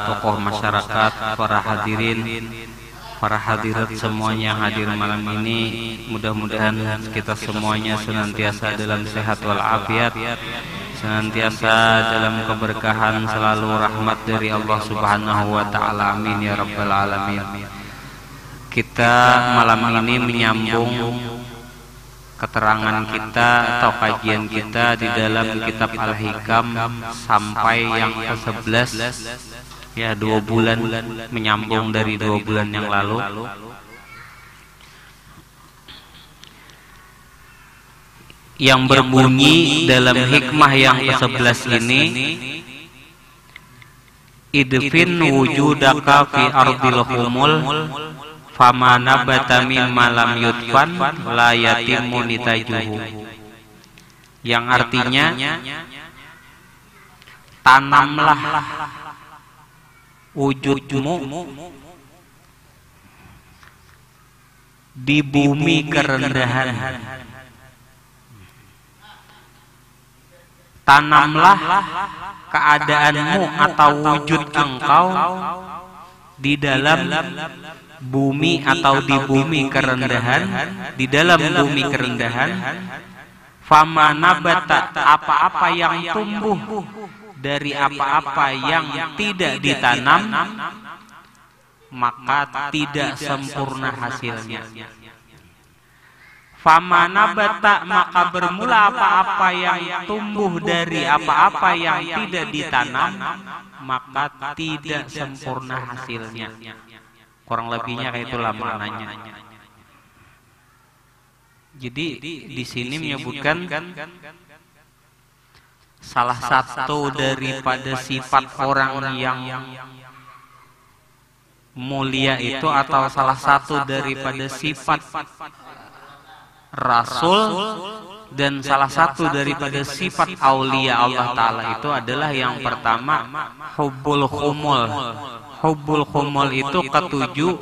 tokoh masyarakat, para hadirin, para hadirat semuanya yang hadir malam ini. Mudah-mudahan kita semuanya senantiasa dalam sehat walafiat, senantiasa dalam keberkahan, selalu rahmat dari Allah Subhanahu wa taala. Amin ya rabbal alamin. Kita malam ini menyambung keterangan kita atau kajian kita di dalam kitab Al-Hikam sampai yang ke-11, ya 2 bulan, menyambung dari 2 bulan yang lalu. Yang berbunyi dalam hikmah yang ke-11 ini, idfin wujudaka fi ardil humul fama nabata mimma lam yudfan la yatimmu nitajuhu. Yang artinya, tanamlah wujudmu di bumi kerendahan, tanamlah keadaanmu atau wujud engkau di dalam bumi atau di bumi kerendahan, di dalam bumi kerendahan. Fama nabata, apa-apa yang tumbuh dari apa-apa yang tidak ditanam, maka tidak sempurna hasilnya. Fama nabata, maka bermula apa-apa yang tumbuh dari apa-apa yang tidak ditanam, maka tidak sempurna hasilnya. Kurang lebihnya kayak itulah maknanya. Jadi di sini menyebutkan salah satu daripada sifat orang yang mulia itu, atau salah satu daripada sifat Rasul dan salah satu daripada sifat aulia Allah Ta'ala itu adalah yang pertama, hubbul khumul. Hubbul khumul itu ketujuh,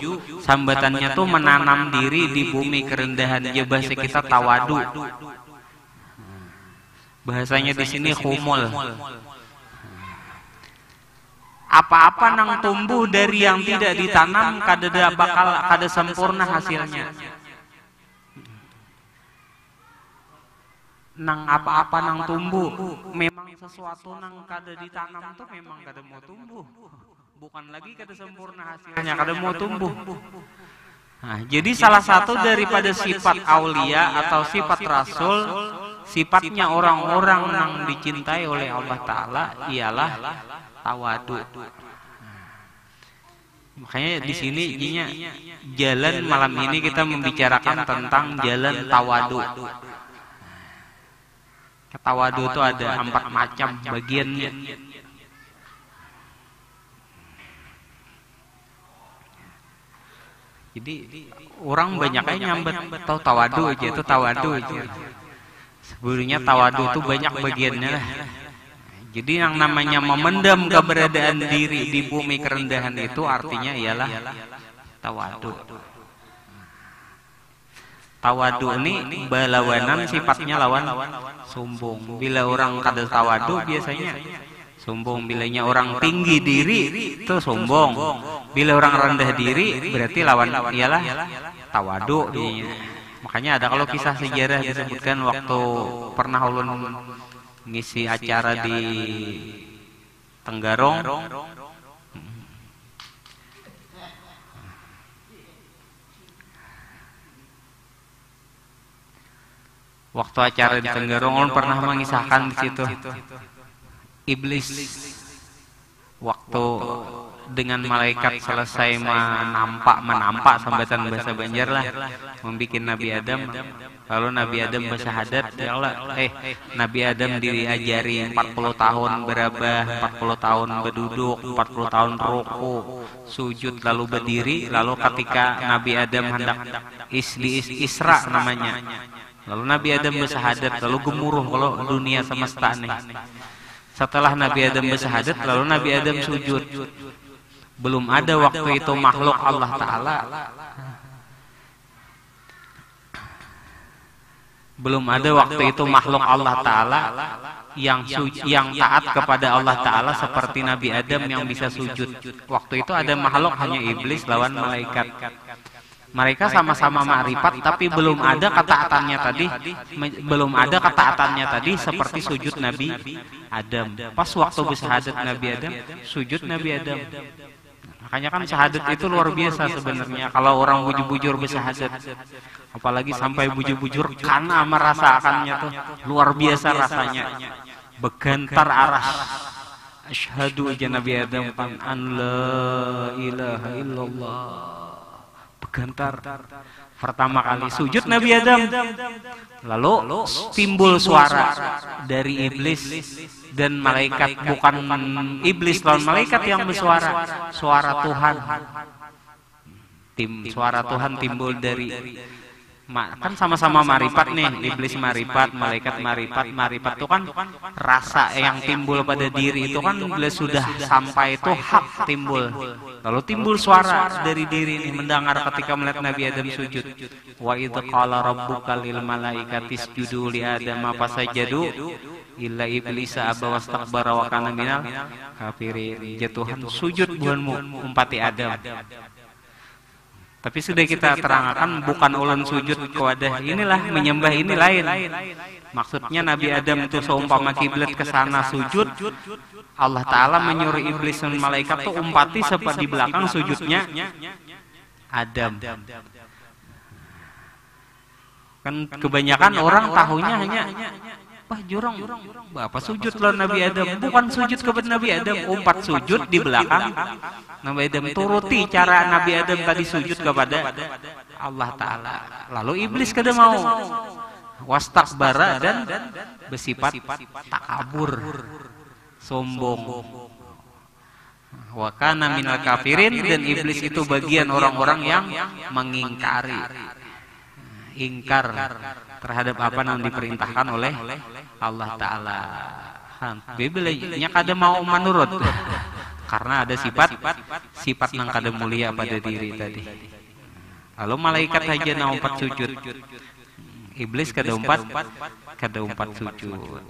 sambatannya tuh menanam diri di bumi kerendahan. Ya bahasa kita tawadu. Bahasanya di sini khumul. Apa-apa nang tumbuh dari yang tidak ditanam kada sempurna hasilnya. Nang apa-apa nang tumbuh, memang sesuatu nang kada ditanam tuh memang kada mau tumbuh. Bukan lagi kada sempurna hasilnya, kada mau tumbuh. Nah, jadi salah satu daripada sifat aulia atau sifat rasul, sifatnya orang-orang yang dicintai oleh Allah Ta'ala ialah tawadu. Makanya di sini jalan malam ini kita membicarakan tentang jalan tawadu. Tawadu itu ada 4 macam bagiannya. Jadi orang banyaknya nyambet tahu tawadu aja, itu tawadu aja. Sebenarnya tawadu itu banyak bagiannya lah. Jadi yang namanya memendam keberadaan diri di bumi kerendahan itu artinya ialah tawadu. Tawadu ini berlawanan sifatnya lawan sombong. Bila orang kada tawadu biasanya sombong. Bilanya orang tinggi diri itu sombong. Bila orang rendah diri berarti lawan ialah tawadu. Makanya ada kalau kisah sejarah disebutkan waktu pernah ulun ngisi acara di Tenggarong. Waktu acara di Tenggarong ulun pernah mengisahkan di situ iblis waktu dengan malaikat selesai menampak sambatan bahasa Banjar lah, membikin Nabi Adam. Lalu Nabi Adam bersyahadat, ya Allah, Nabi Adam diajari 40 tahun berabah, 40 tahun berduduk, 40 tahun ruku, sujud, lalu berdiri. Lalu ketika Nabi Adam hendak Isra namanya, lalu Nabi Adam bersyahadat, lalu gemuruh kalau dunia semesta nih. Setelah Nabi Adam bersyahadat, lalu Nabi Adam sujud. Belum ada waktu itu makhluk Allah Ta'ala Belum ada waktu itu makhluk Allah Ta'ala yang taat kepada Allah Ta'ala seperti Nabi Adam yang bisa sujud. Waktu itu ada makhluk hanya iblis lawan malaikat. Mereka sama-sama ma'rifat, tapi belum ada ketaatannya tadi seperti sujud Nabi Adam. Pas waktu bersyahadat Nabi Adam, sujud Nabi Adam. Makanya kan syahadat itu luar biasa sebenarnya. Kalau orang bujur-bujur bersyahadat, apalagi sampai bujur-bujur karena merasakannya tuh luar biasa rasanya. Begantar aras. Asyhadu aja Nabi Adam kan an la ilaha illallah. Begantar pertama kali sujud Nabi Adam, lalu timbul suara dari iblis dan malaikat, bukan iblis lawan malaikat yang bersuara, suara Tuhan. Suara Tuhan timbul dari kan sama-sama marifat nih, iblis marifat, malaikat marifat itu kan rasa yang timbul pada diri itu kan bila sudah sampai itu hak timbul. Lalu timbul suara dari diri ini mendengar ketika melihat Nabi Adam sujud. Wa idz qala rabbuka lil malaikati isjudu li adama fasajadu illa iblisa aba wastakbara wa kana minal kafirin. Ya Tuhan, sujud buhanmu umpati Adam. Tapi sudah kita terangkan bukan ulan sujud kepada inilah menyembah ini lain. Maksudnya Nabi Adam itu seumpama kiblat ke sana sujud, Allah Ta'ala menyuruh iblis dan malaikat itu umpati seperti di belakang sujudnya Adam. Kan kebanyakan orang tahunya hanya jurang, Bapak sujud lawan Nabi Adam, bukan sujud kepada Nabi Adam, umpat sujud di belakang Nabi Adam, turuti cara Nabi Adam tadi sujud kepada Allah Ta'ala. Lalu iblis kada mau, wastakbara dan bersifat takabur, sombong. Wa kana minal kafirin, dan iblis itu bagian orang-orang yang mengingkari, ingkar terhadap apa yang diperintahkan oleh Allah Ta'ala. Bibelnya kada mau menurut karena ada sifat yang kada mulia pada diri tadi. Lalu malaikat aja na umpat sujud, iblis kada umpat sujud.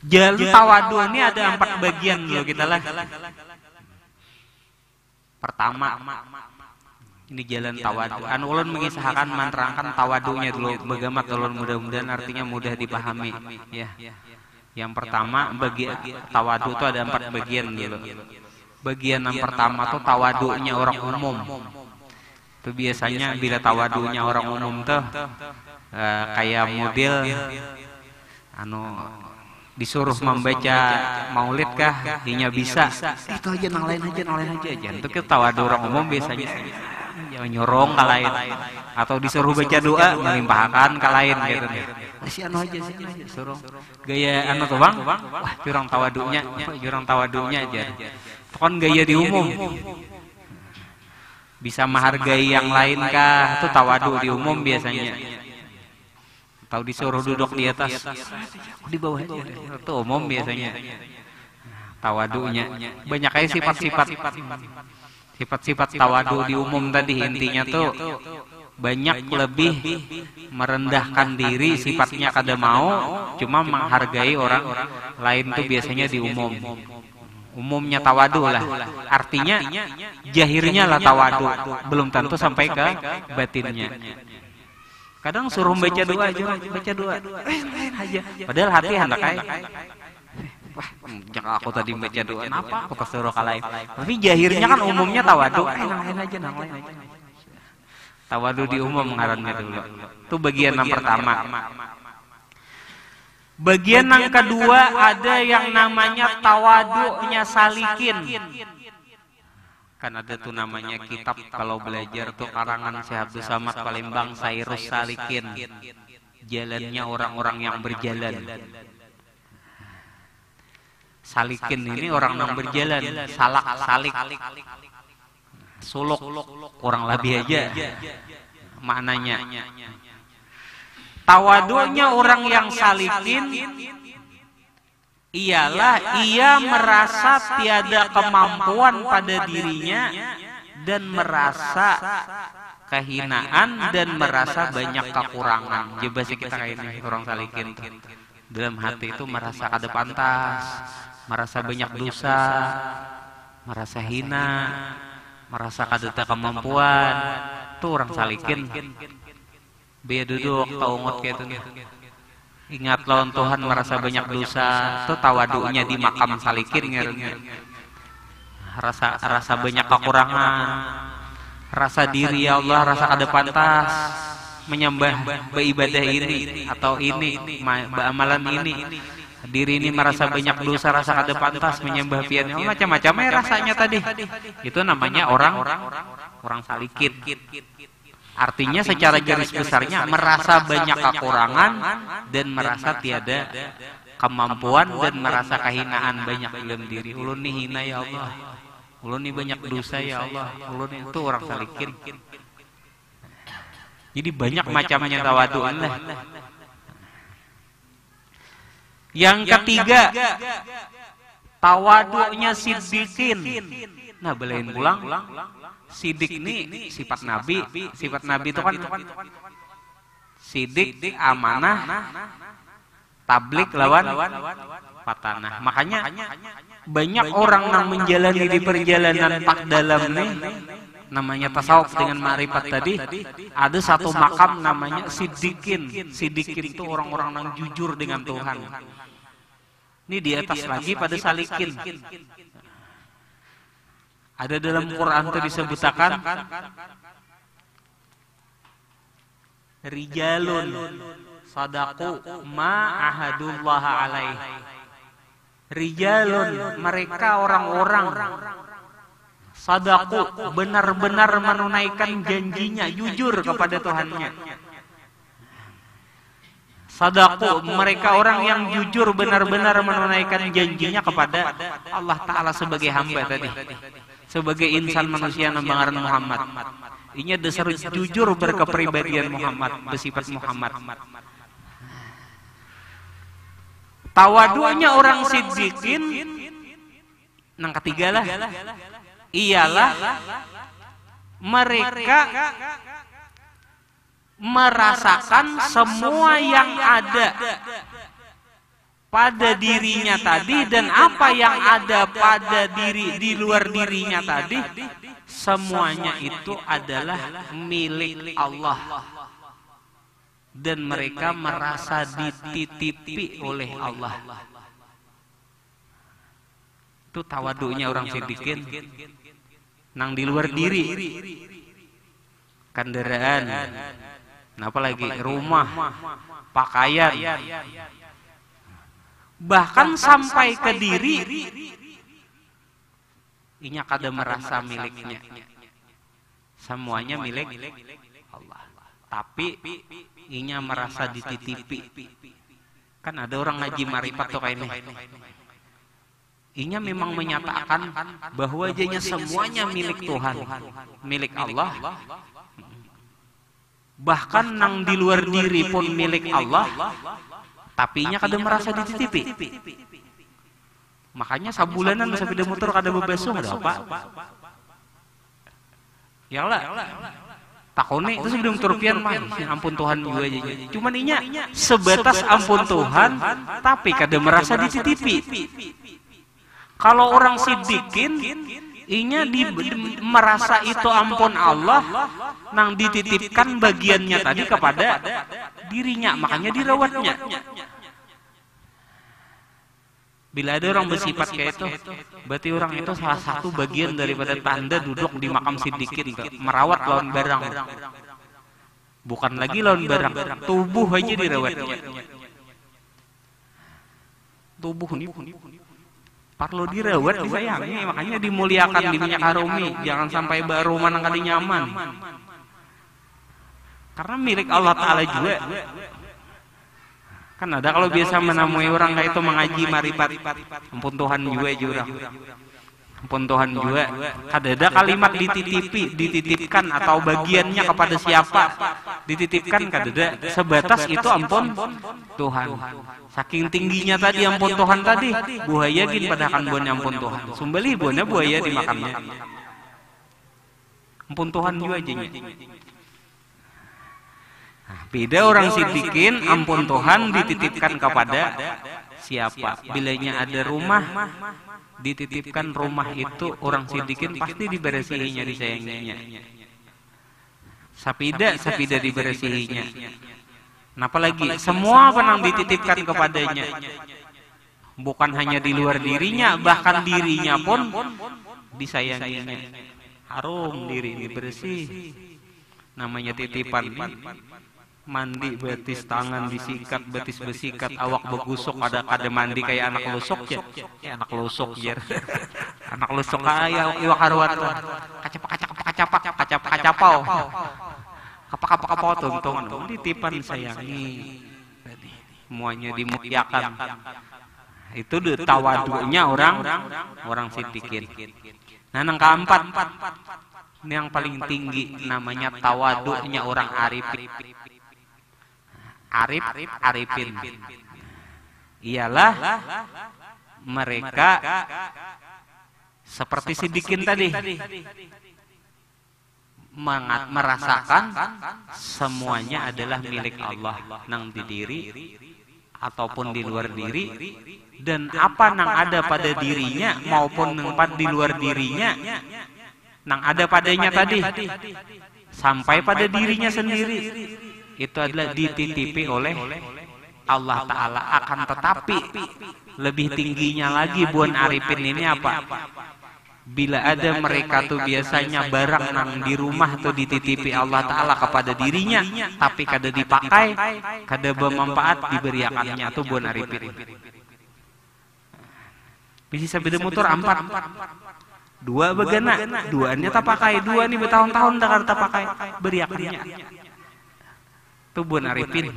Jalan tawadu ini ada 4 bagian loh kita lah. Pertama, ini jalan tawadu. Ulun mengisahkan menerangkan tawadunya dulu. Bagaimana ulun mudah-mudahan artinya mudah dipahami. Ya. Yang pertama bagi tawadu itu ada 4 bagian dulu. Bagian yang pertama tuh tawadunya orang umum. Itu biasanya bila tawadunya orang umum tuh kayak model disuruh membaca maulid kah, dinya bisa. Itu aja nang lain aja. Itu kita tawadu orang umum biasanya. Nyorong ke lain, atau disuruh baca doa melimpahkan ke lain gitu nih. Si aja suruh gaya tuh bang, wah jurang tawadunya aja. Itu kan gaya di umum. Bisa menghargai yang lain kah, itu tawadu di umum biasanya. Atau disuruh duduk di atas, di bawah aja. Itu umum biasanya. Tawadunya banyak kayak sifat-sifat tawadu di umum tadi, intinya tuh banyak lebih merendahkan diri, sifatnya kada mau, cuma menghargai orang lain tuh biasanya di umum. Umumnya tawadu lah. Artinya jahirnya lah tawadu, belum tentu sampai ke batinnya. Kadang suruh baca doa aja, aja. Padahal hati hendak kayak wah, jangan aku tadi baca doa, kenapa aku kesuruh kalain. Tapi jahirnya kan umumnya tawadu, nang aja. Tawadu di umum ngarannya dulu. Itu bagian yang pertama. Bagian yang kedua ada yang namanya tawadunya salikin. Kan ada tuh namanya kitab kalau belajar tuh karangan Syekh Abdul Samad Palembang, Sairus Salikin. Jalannya orang-orang yang berjalan. Salikin ini orang yang berjalan, salik, suluk, orang lebih aja maknanya. Tawadunya orang yang salikin ialah ia merasa tiada kemampuan pada dirinya dan merasa kehinaan dan merasa banyak kekurangan. Coba sih kita kayak ini orang salikin tuh. Dalam hati itu merasa kada pantas, merasa banyak dosa, merasa hina, merasa kada ada kemampuan. Tuh orang salikin. Biar duduk taungot kayak itu. Ingat lawan Tuhan merasa banyak dosa. Tuh tawadunya di makam salikin ngernya. Rasa banyak kekurangan, rasa diri ya Allah, rasa kada pantas menyembah beribadah ini atau ini amalan ini. Diri ini merasa banyak dosa, rasa kada pantas menyembah pian Allah, macam-macamnya rasanya tadi. Itu namanya orang salikin. Artinya secara garis besarnya merasa banyak kekurangan dan merasa tiada kemampuan dan merasa kehinaan banyak dalam diri. Ulun nih hina ya Allah. Ulun nih banyak dosa ya Allah. Ulun itu orang salikin. Jadi banyak macamnya tawadu'an lah. Yang ketiga, tawadu'nya siddiqin. Nah, belain pulang. Siddiq ini sifat Nabi. Sifat Nabi itu kan siddiq, amanah, tablik lawan patanah. Makanya banyak orang yang menjalani di perjalanan pak dalam nih, namanya tasawuf dengan ma'rifat tadi, ada satu makam namanya siddiqin. Siddiqin itu orang-orang yang jujur dengan Tuhan. Ini di atas lagi pada salikin. Ada dalam Quran itu disebutkan rijalun sadaqu ma ahadullah alaih. Rijalun, mereka orang-orang sadaqu, benar-benar menunaikan janjinya, jujur kepada Tuhannya. Sadaqu, mereka orang yang jujur benar-benar menunaikan janjinya kepada Allah Ta'ala sebagai hamba tadi, sebagai insan manusia nambangaran Muhammad. Ini dasar jujur berkepribadian Muhammad, bersifat Muhammad. Tawadunya orang siddiqin, yang ketiga lah, ialah mereka merasakan semua yang ada pada dirinya tadi dan apa yang ada pada diri di luar dirinya tadi, semuanya itu adalah milik Allah. Dan mereka merasa dititipi oleh Allah. Itu tawadunya orang siddiqin. Nang di luar diri, kendaraan, apalagi rumah, pakaian, bahkan sampai ke diri, inya kada merasa miliknya. Semuanya milik Allah. Tapi inya merasa dititipi. Kan ada orang ngaji marifat tuh kayak ini. Inya memang menyatakan bahwa jadinya semuanya milik Tuhan, milik Allah. Bahkan nang di luar diri pun milik Allah. Tapi inya kada merasa dititipi. Makanya sabulanan sepeda motor kada bebasuh ada apa? Ya lah. Takone itu sebelum turpian mah ampun Tuhan juga aja. Cuman inya sebatas ampun Tuhan tapi kada merasa dititipi. Kalau orang siddiqin inya merasa itu ampun Allah nang dititipkan bagiannya tadi kepada dirinya, makanya dirawatnya. Bila ada orang bersifat kayak itu, berarti orang itu salah satu bagian daripada tanda duduk di makam siddiqin, merawat lawan barang. Bukan lagi lawan barang, tubuh aja dirawatnya. Tubuh ini perlu dirawat, disayangi, makanya dimuliakan di minyak harumi. Jangan sampai baru mana kali nyaman. Karena milik Allah Ta'ala juga. Kan ada kalau biasa menemui orang kayak itu mengaji marifat, ampun Tuhan juga jurang, ampun Tuhan juga. Ada kalimat dititipkan atau bagiannya kepada siapa, dititipkan kada. Sebatas itu ampun Tuhan. Saking tingginya tadi ampun Tuhan tadi, buaya gin padakan buahnya ampun Tuhan. Sumbali buahnya buaya di makamnya. Ampun Tuhan juga jadinya. Beda orang sidikin, ampun Tuhan dititipkan kepada siapa? Bilanya ada rumah, dititipkan rumah itu orang sidikin pasti diberesihinya, disayanginya. Sapida diberesihinya. Apalagi semua penang dititipkan kepadanya. Bukan hanya di luar dirinya, bahkan dirinya pun disayanginya. Harum diri dibersih. Namanya titipan. Mandi betis tangan disikat, betis besikat, awak begusuk, ada mandi kayak anak lusuk ya. Anak lusuk ya. Anak lusuk kayak iwak haruan tuh. Kacapau. Kapau tuntung. Titipan sayangi. Semuanya dimuliakan. Itu tawadunya orang sidikin. Nah, yang keempat, ini yang paling tinggi namanya tawadunya orang arifin. Arifin ialah mereka seperti sidikin tadi merasakan semuanya adalah milik Allah nang di diri ataupun di luar diri, dan apa nang ada pada dirinya maupun nang di luar dirinya nang ada padanya tadi sampai pada dirinya sendiri itu adalah dititipi oleh Allah Ta'ala. Akan tetapi lebih tingginya lagi buan arifin ini apa? Bila ada mereka tuh biasanya barang nang di rumah tuh dititipi Allah Ta'ala kepada dirinya, tapi kada dipakai, kada bermanfaat, diberiakannya tuh buan arifin. Bisa beda motor 4. 2 begana, 2-nya tak pakai, 2 nih bertahun-tahun dah kada tak pakai, beriakannya. Itu buan arifin.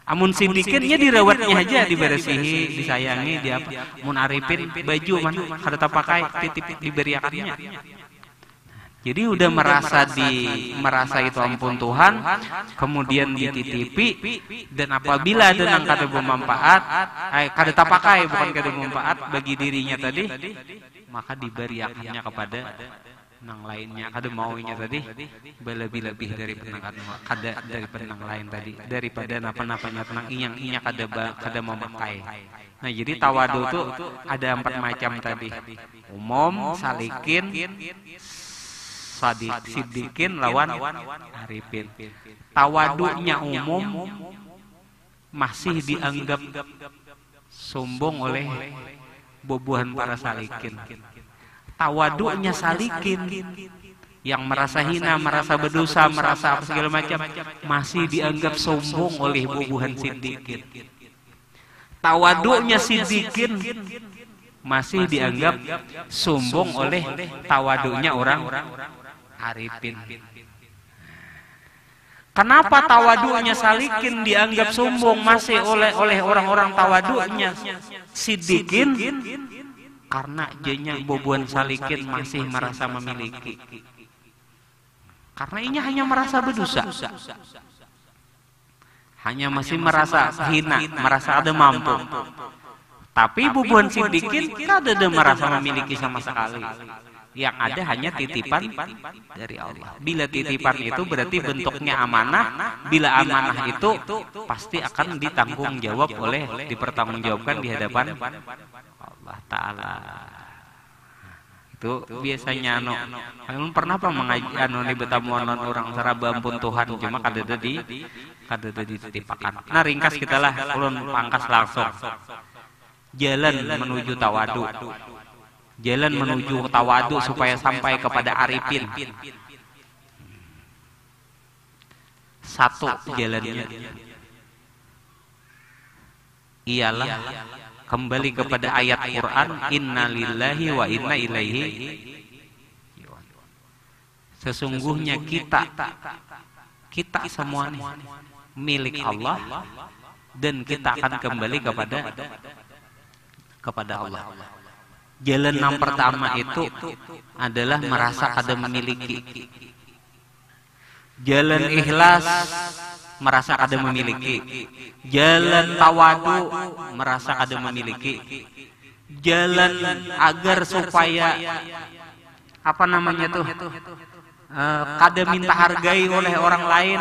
Amun sidikinnya dirawatnya aja, diberesihi, disayangi, dia apa? Mun arifin baju mana kada tak pakai, titip diberiakannya. Jadi udah merasa itu ampun Tuhan, kemudian dititipi, dan apabila ada nang kada bermanfaat, kada tak pakai, bukan kada bermanfaat bagi dirinya tadi, maka diberiakannya kepada nang lainnya. Kada maunya tadi lebih dari penang kada dari penang lain tadi, daripada napa-napanya tenang inya kada memakai. Nah, jadi tawadu itu ada 4 macam tadi. Umum, salikin, sidikin lawan arifin. Tawadunya umum masih dianggap sombong oleh bobohan para salikin. Tawadunya salikin yang merasa hina, merasa berdosa, merasa apa segala macam, masih dianggap sombong oleh bobohan sidikin. Tawadunya sidikin masih dianggap sombong oleh tawadunya orang arifin. Kenapa tawadunya salikin dianggap sombong masih oleh orang-orang tawadunya sidikin? Karena jenya bobohan salikin masih merasa memiliki. Karena ini hanya merasa berdosa. Hanya masih merasa hina, merasa ada mampu. Tapi bobohan sidikin kada ada merasa memiliki sama sekali. Yang ada hanya titipan dari Allah. Bila titipan itu berarti bentuknya amanah. Bila amanah itu pasti akan ditanggung jawab dipertanggungjawabkan di hadapan Allah Ta'ala. Itu biasanya pernah apa mengaji di betamuan orang saraba ampun Tuhan, cuma kada ada dititipakan. Nah, ringkas kita lah, ulun pangkas langsung. Jalan menuju tawadu. Jalan menuju tawadu supaya sampai kepada arifin. 1 jalannya ialah kembali kepada ayat Quran, inna lillahi wa inna ilaihi. Sesungguhnya kita semuanya milik Allah, dan kita akan kembali kepada Allah. Jalan yang pertama itu adalah merasa kada memiliki. Jalan ikhlas merasa kada memiliki. Jalan tawadu merasa kada memiliki. Jalan agar supaya apa namanya tuh? kada minta hargai oleh orang lain,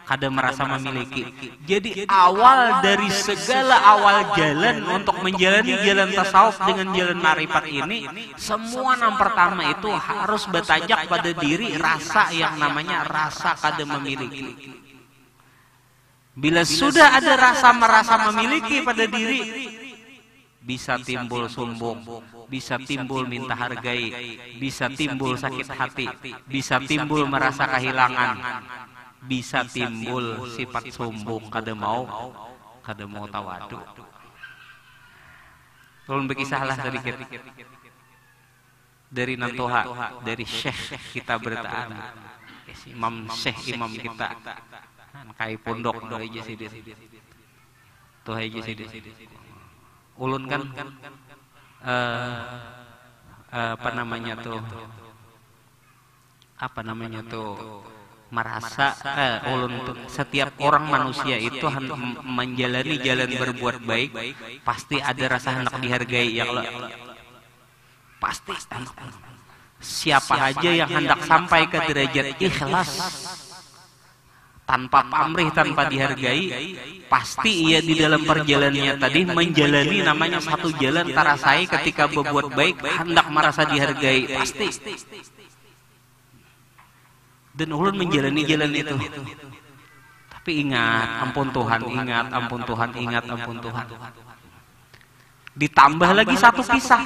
kada merasa memiliki. Jadi awal dari segala awal jalan untuk menjalani jalan tasawuf dengan jalan ma'rifat ini, semua yang pertama itu harus bertajak pada diri rasa yang namanya rasa kada memiliki. Bila sudah ada rasa merasa memiliki pada diri, bisa timbul sombong, bisa timbul minta hargai, bisa timbul sakit hati, bisa timbul merasa kehilangan, bisa timbul sifat sombong, kada mau tawadu. Tolong berkisahlah sedikit dari Nantoha, dari Syekh kita bertaan, Imam kita, kai pondok tuh aja sidin, ulun kan apa namanya tuh merasa ulun tuh setiap orang manusia itu menjalani jalan berbuat baik pasti ada rasa hendak dihargai ya Allah. Pasti siapa aja yang hendak sampai ke derajat ikhlas tanpa pamrih, tanpa dihargai, pasti ia di dalam perjalanannya tadi menjalani namanya satu jalan tarasai ketika berbuat baik hendak merasa dihargai, pasti. Dan ulun menjalani jalan itu. Tapi ingat, ampun Tuhan, ingat ampun Tuhan. Ditambah lagi satu kisah.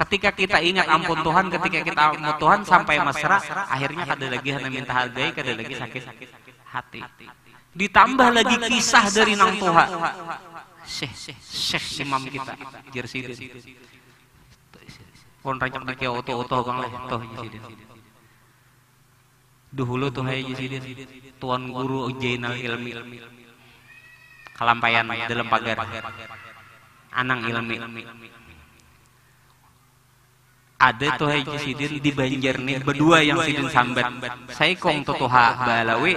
Ketika kita ingat ampun Tuhan, ketika kita ampun Tuhan sampai mesra, akhirnya kada lagi hanya minta hargai, kada lagi sakit hati. Ditambah lagi kisah dari Nang Toha, Syekh Imam kita, Jersidin. Pon rancak dikya oto kang leh toh Jersidin. Dahulu tuh hai Jersidin, tuan guru Jainal Ilmi. Kalampayan dalam pagar. Anang ilmi. Ada tuh hai Jersidin di Banjar nih, berdua yang sidin sambat. Saikong tutuha balawi,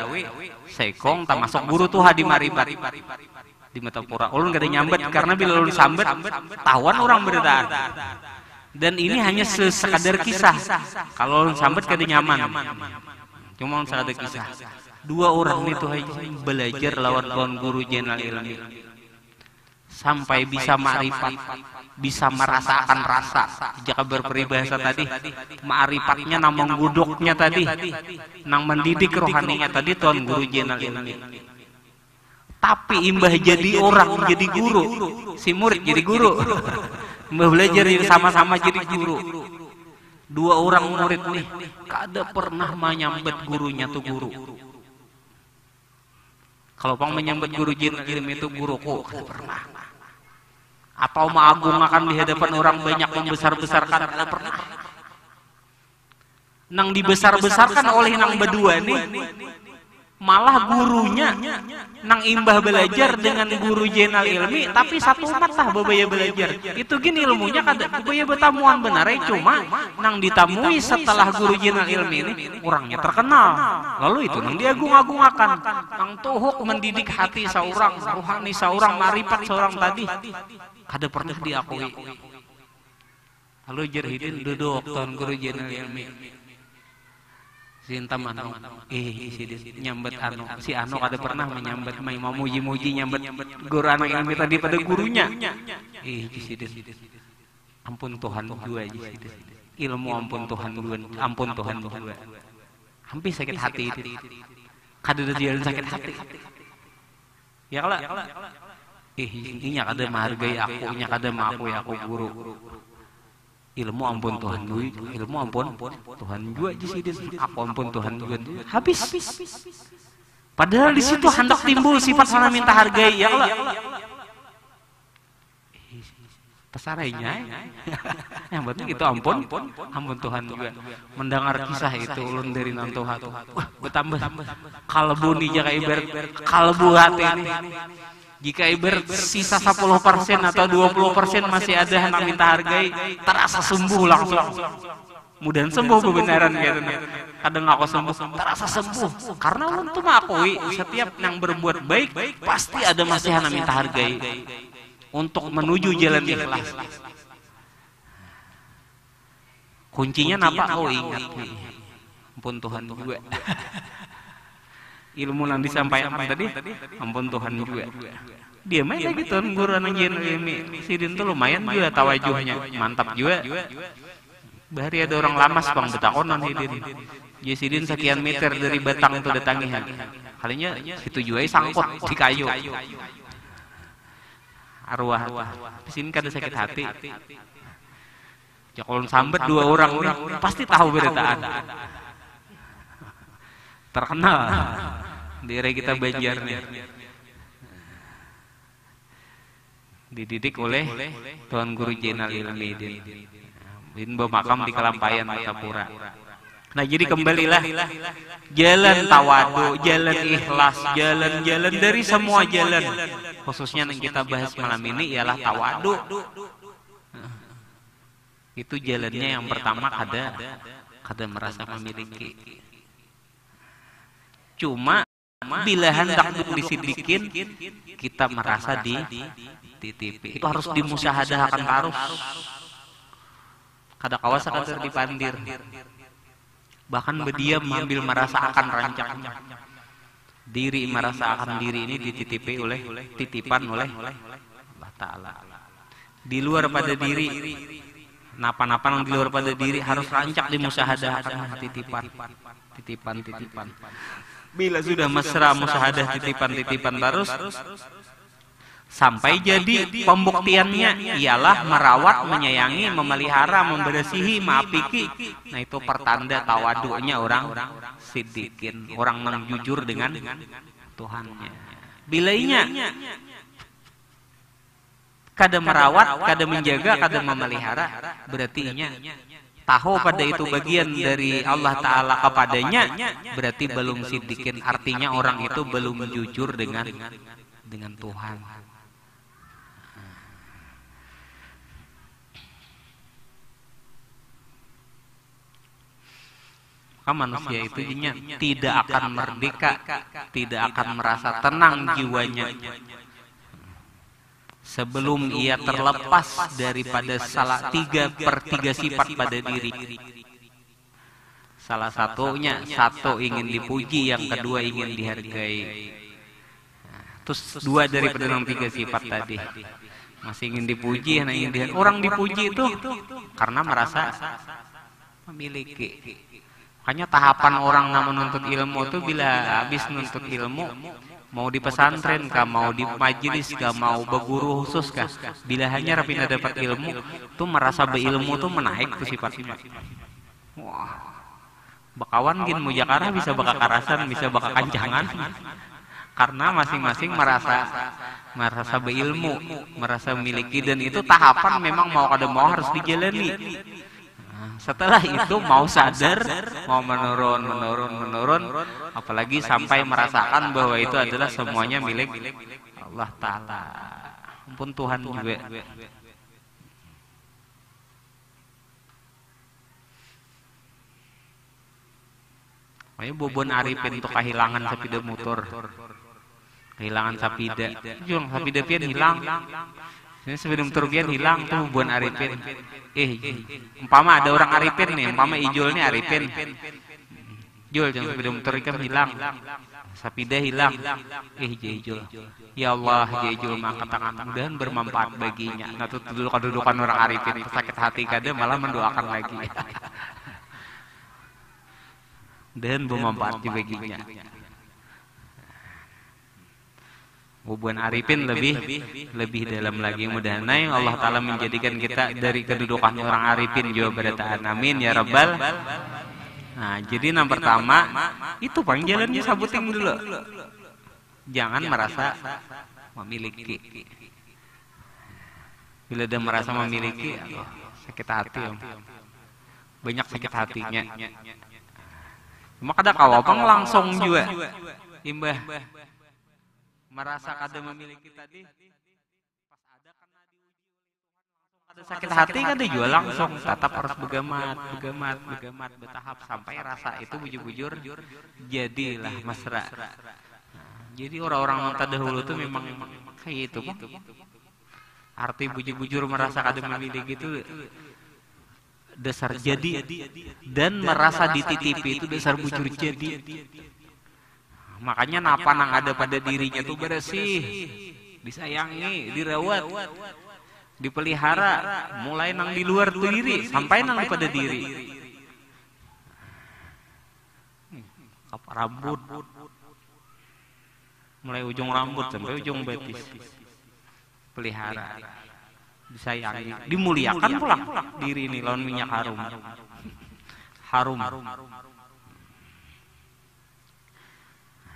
saikong termasuk guru tuha di Maribat. Di Matapura. Ulun gak ada nyambat karena bila ulun sambat, tawan orang berdaan. Dan ini hanya sekadar kisah. Kalau ulun sambat gak ada nyaman. Cuma sekadar kisah. Dua orang itu belajar lawan kawan guru Jainal Ilmi sampai bisa ma'rifat, bisa merasakan rasa. Jika berperibahasa tadi, ma'rifatnya nang mengguduknya tadi, nang mendidik rohaninya tadi tuan guru Jainal Ilmi. Tapi imbah jadi orang, jadi guru, si murid jadi guru, imbah belajar sama-sama jadi guru. Dua orang murid nih, kada pernah menyambat gurunya tuh guru. Kalau pang menyambat guru Jainal Ilmi itu guruku, kada pernah. Atau mengagungkan di hadapan orang banyak, membesar-besarkan, kada pernah. Nang dibesar-besarkan oleh nang berdua nih, malah gurunya nang imbah belajar dengan guru Jainal Ilmi, tapi satu umat lah babaya belajar. Itu gini ilmunya kada babaya bertamuan benar, cuma nang ditamui setelah guru Jainal Ilmi ini orangnya terkenal. Lalu itu nang diagung-agungkan, nang tuhuk mendidik hati seorang, rohani seorang, marifat seorang tadi, kada pernah diakui. Lalu Jerhidin duduk tuan guru Jainal Ilmi. Sintam anu, nyambat anu, si anu kada pernah menyambat, mau muji-muji nyambat guru anak ilmi tadi pada gurunya. Sidin, ampun Tuhan dua Sidin, ilmu ampun Tuhan dua, hampir sakit hati itu, kada ada jalan sakit hati. Ya lah, inya kada menghargai aku, inya kada mengakui aku guru. Ilmu ampun Tuhan dulu, ilmu ampun Tuhan juga di sini. Aku ampun Tuhan juga. Habis. Padahal di situ hendak timbul sifat sana minta hargai, ya Allah. Pesarainya, yang betul itu ampun Tuhan juga. Mendengar kisah itu ulun dari Nantoha tuh, wah bertambah kalbu nih jaka ibarat kalbu hati ini. Jika ibarat sisa 10% atau 20% masih ada yang minta hargai, terasa sembuh langsung. Mudah sembuh kebenaran gitu. Kadang aku sembuh, terasa sembuh. Karena untuk mengakui setiap yang berbuat baik pasti ada masih yang minta hargai untuk menuju jalan ikhlas. Kuncinya apa? Oh ingat nih. ampun Tuhan juga. Ilmu yang disampaikan tadi ampun Tuhan juga. Dia main lagi gitu guru anjin ilmi sidin tuh lumayan juga tawajuhnya mantap juga. Bahari ada orang lamas bang betakonan sidin. Jadi sidin sekian meter dari batang tuh datangihan. Kalinya situ juga sangkut di kayu. Arwah sini kada sakit hati. Kalau sambat dua orang nih pasti tahu beritaan. Terkenal daerah kita Banjar nih. Dididik oleh Tuan Guru Jenal Ilmi Din makam di Kelampayan Matapura. Nah jadi kembalilah jalan tawadu, jalan ikhlas, jalan-jalan dari semua jalan. Khususnya yang kita bahas malam ini ialah tawadu. Itu jalannya yang pertama kada merasa memiliki. Cuma bila hendak disidikin kita merasa dititipi. Itu harus dimusyahadahkan terus. Kada kawas kada dipandir. Bahkan berdiam sambil merasa akan rancaknya. Diri merasa akan diri ini dititipi oleh titipan oleh Allah Ta'ala. Di luar pada diri napa-napa yang di luar pada diri harus rancak dimusyahadahkan titipan. Bila sudah mesra musyahadah titipan terus sampai jadi pembuktiannya ialah merawat, menyayangi, memelihara, membersihi, maafiki. Nah itu pertanda tawadunya orang siddiqin, orang yang jujur dengan Tuhannya. Bilainya kada merawat, kada menjaga, kada memelihara, berarti tahu pada itu bagian dari Allah Ta'ala kepadanya, berarti belum siddiqin. Artinya orang itu belum jujur dengan Tuhan. Maka manusia itu tidak akan merdeka, tidak akan merasa tenang jiwanya sebelum ia terlepas daripada salah 3/3 sifat pada diri. Salah satunya, satu ingin dipuji, yang kedua ingin dihargai. Terus 2 daripada 3 sifat tadi masih ingin dipuji, ingin dihargai. Orang dipuji itu karena merasa memiliki. Makanya tahapan orang menuntut ilmu itu bila habis menuntut ilmu, mau di pesantren kah, mau di majelis kah, mau berguru khusus kah, bila hanya rapina dapat ilmu, tuh merasa berilmu tuh menaik tuh sifat-sifat. Wah, bakawan gin mujakarah bisa bakakarasan, bisa bakakancangan, karena masing-masing merasa berilmu, merasa memiliki, dan itu tahapan memang mau kada mau harus dijalani. Setelah itu mau sadar, mau menurun, apalagi sampai merasakan bahwa itu adalah semuanya milik Allah Ta'ala. Ampun Tuhan juga. Makanya bobon arifin itu kehilangan sapida motor, kehilangan sapida, jung sapida pian hilang. Ini sebelum turbian hilang tuh bobon arifin. Umpama ada orang arifin nih, umpama Ijul nih arifin. Jul jangan sebelum turikam hilang, sapida hilang. Ijul. Ya Allah, Ijul mengangkat tangan, mudah-mudahan bermanfaat baginya. Nah tuh dulu kedudukan orang arifin, sakit hati kada malah mendoakan lagi. Dan bermanfaat baginya. Hubungan arifin lebih dalam lagi. Mudah-mudahan Allah Ta'ala menjadikan kita dari kedudukan orang arifin juga berataan. Amin ya Rabbal. Nah jadi yang pertama itu paling jalannya sabuting dulu. Jangan merasa memiliki. Bila dia merasa memiliki, sakit hati om. Banyak sakit hatinya. Cuma kada kawapang langsung juga imbah merasa kada memiliki tadi pas ada kena diuji ada sakit hati kada juga langsung, tetap harus begamat bertahap sampai rasa itu bujur-bujur jadilah mesra. Jadi orang-orang yang terdahulu itu memang kayak itu arti bujur-bujur merasa kada memiliki itu dasar jadi, dan merasa dititipi itu dasar bujur jadi. Makanya napa nang ada pada dirinya tuh bersih, disayangi, dirawat, dipelihara, mulai nang di luar tuh diri sampai nang pada diri. Kap rambut, mulai ujung rambut sampai ujung betis, pelihara, disayangi, dimuliakan pula diri ini lawan minyak harum.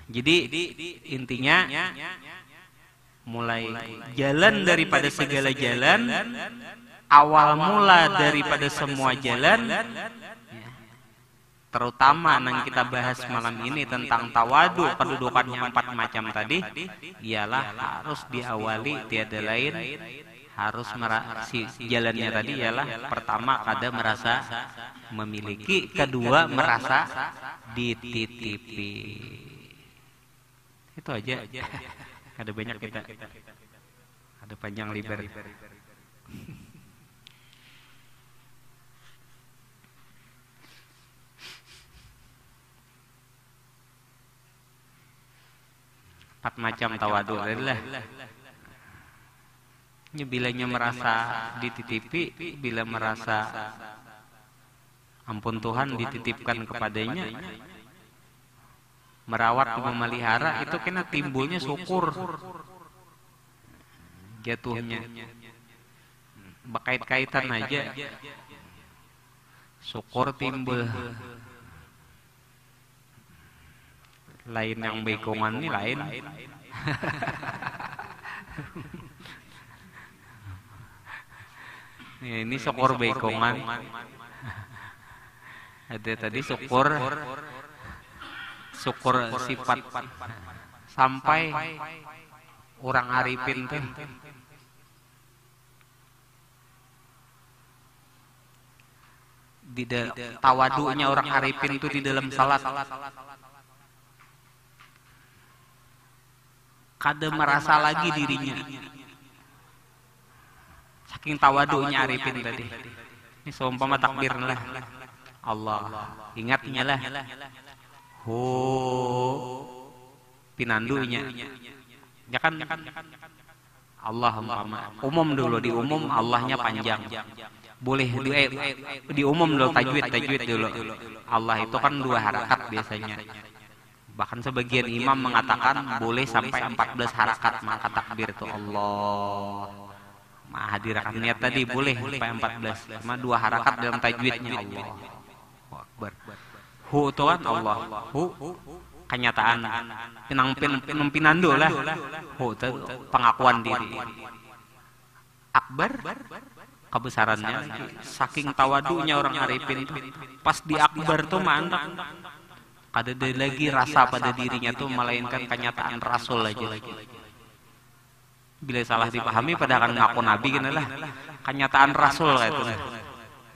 Jadi intinya mulai jalan daripada segala jalan, awal mula daripada semua jalan, terutama yang kita bahas malam ini tentang tawadu, kedudukannya 4 macam tadi, ialah harus diawali tiada lain, harus si jalannya tadi ialah pertama kada merasa memiliki, kedua merasa dititipi. Itu aja. Ada banyak kita. Ada panjang lebar. Empat macam tawadu adalah bilanya merasa dititipi, bila merasa ampun Tuhan dititipkan kepadanya, merawat, memelihara, itu kena timbulnya syukur jatuhnya. Berkait-kaitan aja syukur timbul. Lain yang bekongan ini lain. Ya, ini syukur bekongan. Ada tadi syukur sifat sampai orang arifin tuh di tawadunya orang arifin tuh di dalam salat kada merasa lagi dirinya, saking tawadunya arifin tadi. Ini seumpama takbir lah Allah, ingatnya lah pinandunya. Ya kan Allah umum dulu, di umum Allahnya panjang. Boleh di umum dulu, tajwid dulu. Allah itu kan 2 harakat biasanya. Bahkan sebagian imam mengatakan boleh sampai 14 harakat maka takbir itu Allah. Hadirkan niat tadi boleh sampai 14. Cuma 2 harakat dalam tajwidnya Allah. Akbar. Hu itu kan Allah. Hu kenyataan. Pinandu lah. Hu itu pengakuan diri. Akbar kebesarannya. Saking tawadunya orang arifin itu. Pas di akbar tuh mantap. Kada ada lagi rasa pada dirinya tuh melainkan kenyataan Rasul aja lagi. Bila salah dipahami pada akan ngaku Nabi gini lah. Kenyataan Rasul kayak itu.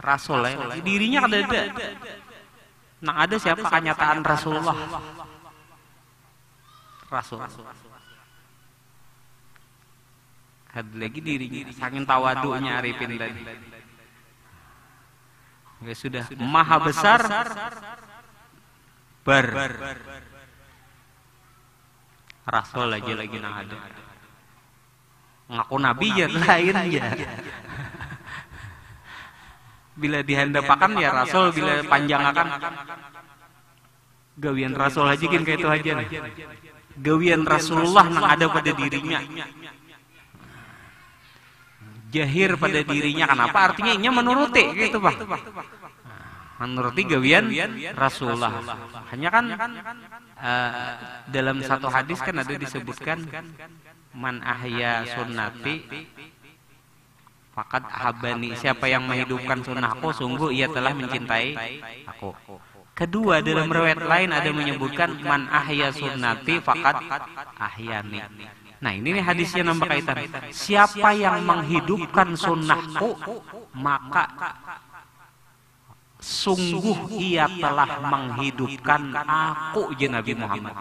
Rasul ya. Dirinya kada ada. Nah ada siapa kenyataan Rasulullah? Rasul. Ada lagi dirinya. Saking tawadunya arifin tadi. Ya sudah. Maha besar. Rasul aja lagi nang ada. Ngaku Nabi ya lain ya. Bila dihandapakan ya Rasul, bila panjang akan gawian Rasul aja kan kayak itu aja nih. Gawian Rasulullah nang ada pada dirinya. Jahir pada dirinya, kenapa? Artinya inya menuruti gitu Pak. Menuruti gawian Rasulullah. Hanya kan dalam satu hadis kan ada disebutkan man ahya sunnati faqad ahabbani, siapa yang menghidupkan sunnahku sungguh ia telah mencintai aku. Kedua, dalam riwayat lain ada menyebutkan man ahya sunnati faqad ahyani. Nah ini nih hadisnya nambah kaitan. Siapa yang menghidupkan sunnahku maka sungguh ia telah menghidupkan aku, je Nabi Muhammad.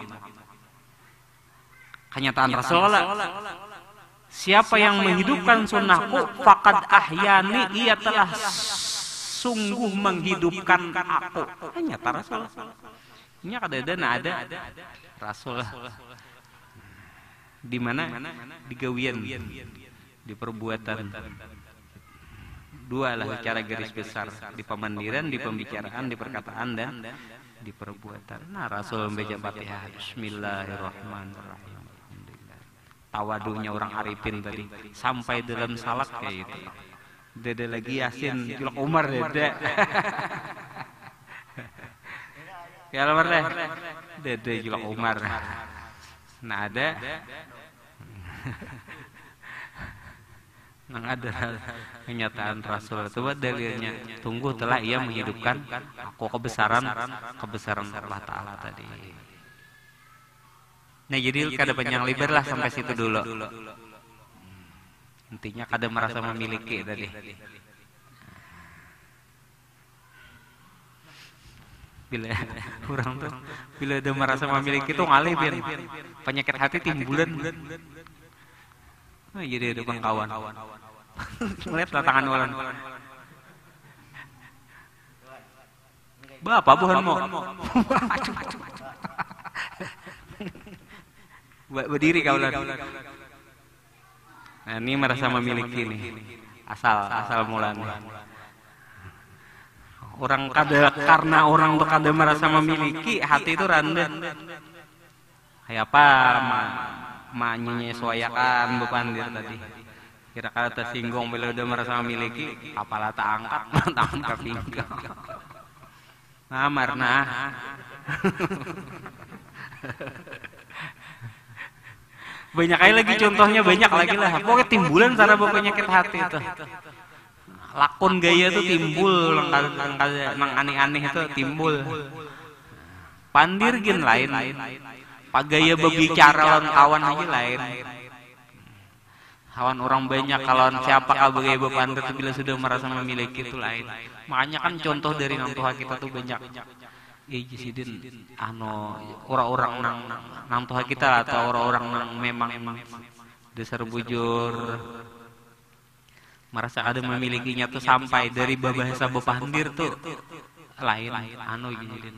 Kenyataan Rasulullah. Siapa yang menghidupkan sunnahku faqad ahyani, ia telah sungguh menghidupkan aku. Hanya Rasul. Ini ada Rasul di mana di gawian, di perbuatan. Dua lah secara garis besar, di pemandiran, di pembicaraan, di perkataan dan di perbuatan. Nah, Rasul membaca Fatihah, Bismillahirrahmanirrahim. Tawadunya orang arifin tadi sampai dalam salat kayak gitu. Dede lagi Yasin, Julak Umar dede. Ya lemar deh. Dede Julak Umar. Nah ada kenyataan Rasul itu dalilnya. Tunggu telah ia menghidupkan aku kebesaran Allah Ta'ala tadi. Nah jadi kada panjang lebar lah sampai situ dulu. Intinya kada merasa memiliki tadi. Bila orang tuh bila ada merasa memiliki itu ngalih penyakit hati timbulan. Oh, jadi ada kawan. Melihat tangan orang. Bapak bukan mau. Berdiri kaulan. Nah, ini merasa memiliki nih. Asal mulanya. Orang karena orang tuh kada merasa memiliki, hati itu rendah. Kayak apa menyesuaikan bepandir tadi. Kira-kira tersinggung bila udah merasa memiliki, apalah tak angkat pinggang. Nah, marna. Banyak kali lagi contohnya banyak lagi lah. Pokoknya timbulan cara penyakit hati itu. Lakon gaya itu timbul, nang aneh-aneh itu timbul. Pandir gin lain. Pak gaya berbicara lawan kawan aja lain. Kawan orang banyak kalau siapa kalau gaya berpandir itu bila sudah merasa memiliki itu lain. Makanya kan contoh dari nang Tuhan kita tuh banyak. Jisidin orang-orang nang Tuhan kita atau orang-orang nang memang dasar bujur merasa ada memilikinya tuh sampai dari bahasa bepandir tuh lain jisidin.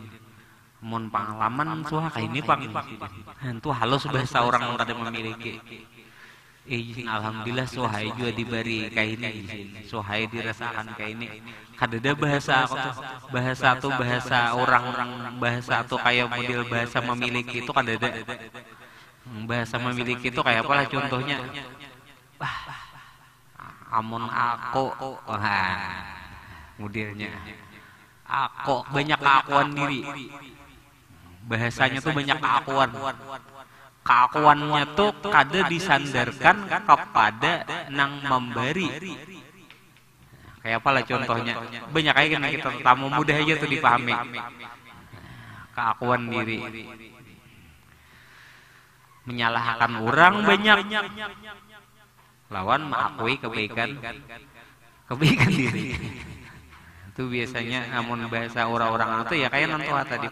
Mun pengalaman suah kayak ini pang itu halus bahasa orang yang kada memiliki. Alhamdulillah suhai juga diberi kayak ini, suhai dirasakan kayak ini. Kadada bahasa aku tuh bahasa orang bahasa tuh kayak model bahasa memiliki itu kadada. Bahasa memiliki itu kayak apalah contohnya? Amun aku, modelnya. Aku banyak keakuan diri. Bahasanya tuh banyak keakuan. Keakuannya tuh kada disandarkan kepada nang memberi. Kayak apalah contohnya? Banyak kayak kita tamu mudah aja tuh dipahami. Keakuan diri. Menyalahkan orang banyak. Lawan mengakui kebaikan diri. Itu biasanya namun bahasa orang-orang itu ya kayak nanti tadi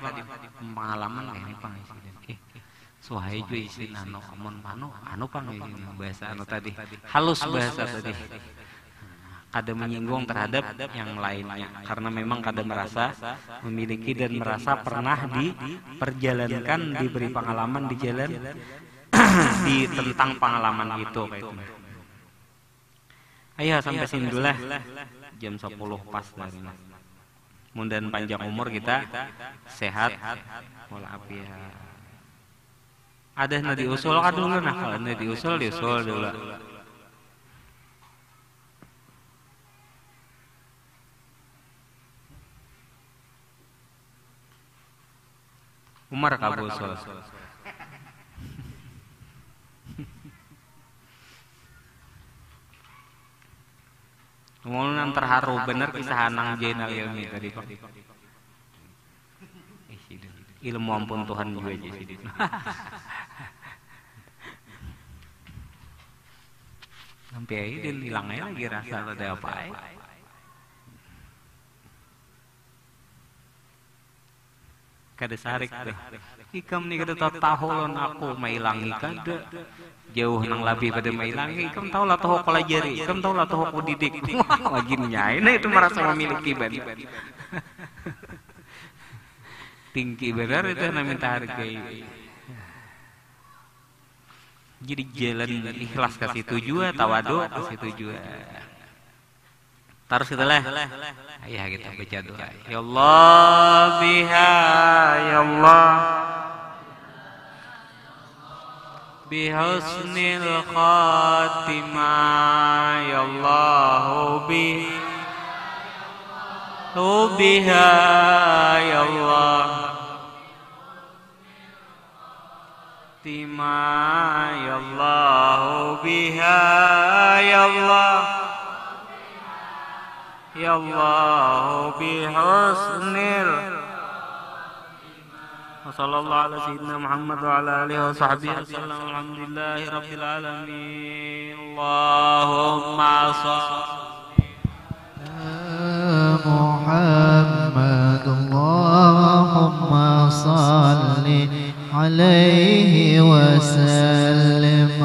pengalaman ini pang suhai juga isin amun pang bahasa tadi halus bahasa tadi kada menyinggung terhadap yang lainnya karena memang kada merasa memiliki dan merasa pernah diperjalankan diberi pengalaman di jalan di tentang pengalaman itu kayak itu. Ayo sampai sini dulu lah. Jam 10 pas dari ini. Mudah-mudahan panjang umur kita, sehat, walafiat. Ada yang diusul kan dulu nah, kalau yang diusul dulu. Umar kabusul. Ngomong terharu bener kisah Anang Jainal Ilmi tadi Pak. Ilmu ampun Tuhan juga jadi. Sampai aja hilangnya lagi rasa ada apa? kada sarik tuh ikam nih kada tahulon aku mailangi kada jauh nang lebih pada mailangi ikam tahu lah tahu kolajari ikam tahu lah tahu aku didik lagi nyai nah itu merasa memiliki badan tinggi benar itu yang minta hargai. Jadi jalan ikhlas ke situ juga, tawadu ke situ juga. Terus kita lah. Ayah kita baca doa. Ya Allah biha ya Allah bihusnil khatimah ya Allah biha ya Allah tima ya Allah biha ya Allah ya Allah bihusnil sallallahu ala sayyidina Muhammad wa ala alihi wa sahbihi wasallam alhamdulillahi rabbil alamin Allahumma salli Muhammad Allahumma salli alaihi wa sallim